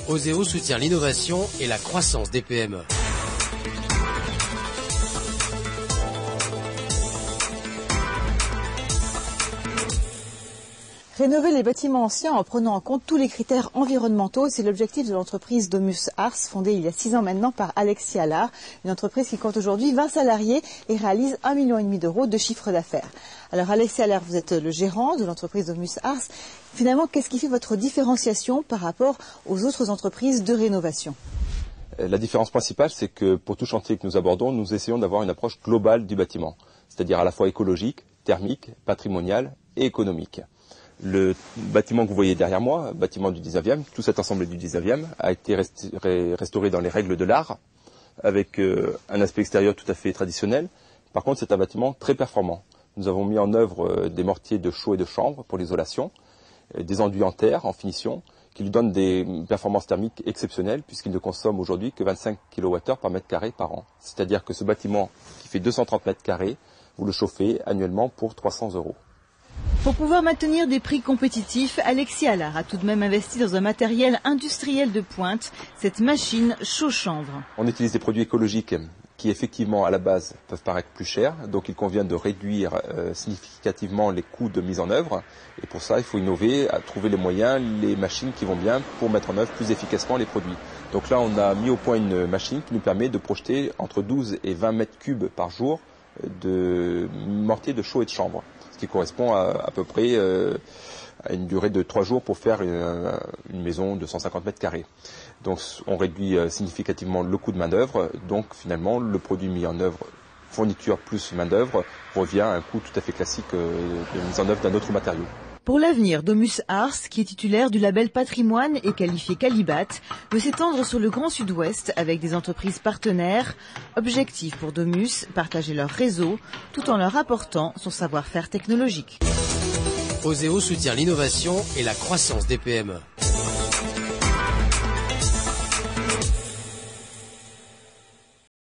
Oseo soutient l'innovation et la croissance des PME. Rénover les bâtiments anciens en prenant en compte tous les critères environnementaux, c'est l'objectif de l'entreprise Domus Ars, fondée il y a 6 ans maintenant par Alexis Allard, une entreprise qui compte aujourd'hui 20 salariés et réalise 1,5 million d'euros de chiffre d'affaires. Alors Alexis Allard, vous êtes le gérant de l'entreprise Domus Ars. Finalement, qu'est-ce qui fait votre différenciation par rapport aux autres entreprises de rénovation ? La différence principale, c'est que pour tout chantier que nous abordons, nous essayons d'avoir une approche globale du bâtiment, c'est-à-dire à la fois écologique, thermique, patrimoniale et économique. Le bâtiment que vous voyez derrière moi, bâtiment du 19e, tout cet ensemble du 19e, a été restauré dans les règles de l'art, avec un aspect extérieur tout à fait traditionnel. Par contre, c'est un bâtiment très performant. Nous avons mis en œuvre des mortiers de chaux et de chanvre pour l'isolation, des enduits en terre, en finition, qui lui donnent des performances thermiques exceptionnelles, puisqu'il ne consomme aujourd'hui que 25 kWh par mètre carré par an. C'est-à-dire que ce bâtiment, qui fait 230 mètres carrés, vous le chauffez annuellement pour 300 €. Pour pouvoir maintenir des prix compétitifs, Alexis Allard a tout de même investi dans un matériel industriel de pointe, cette machine chaud-chanvre. On utilise des produits écologiques qui effectivement à la base peuvent paraître plus chers, donc il convient de réduire significativement les coûts de mise en œuvre. Et pour ça, il faut innover, à trouver les moyens, les machines qui vont bien pour mettre en œuvre plus efficacement les produits. Donc là, on a mis au point une machine qui nous permet de projeter entre 12 et 20 mètres cubes par jour de mortier de chaux et de chanvre, ce qui correspond à peu près à une durée de 3 jours pour faire une maison de 150 mètres carrés. Donc on réduit significativement le coût de main-d'œuvre, donc finalement le produit mis en œuvre, fourniture plus main-d'œuvre, revient à un coût tout à fait classique de mise en œuvre d'un autre matériau. Pour l'avenir, Domus Ars, qui est titulaire du label Patrimoine et qualifié Qualibat, veut s'étendre sur le Grand Sud-Ouest avec des entreprises partenaires. Objectif pour Domus, partager leur réseau tout en leur apportant son savoir-faire technologique. Oseo soutient l'innovation et la croissance des PME.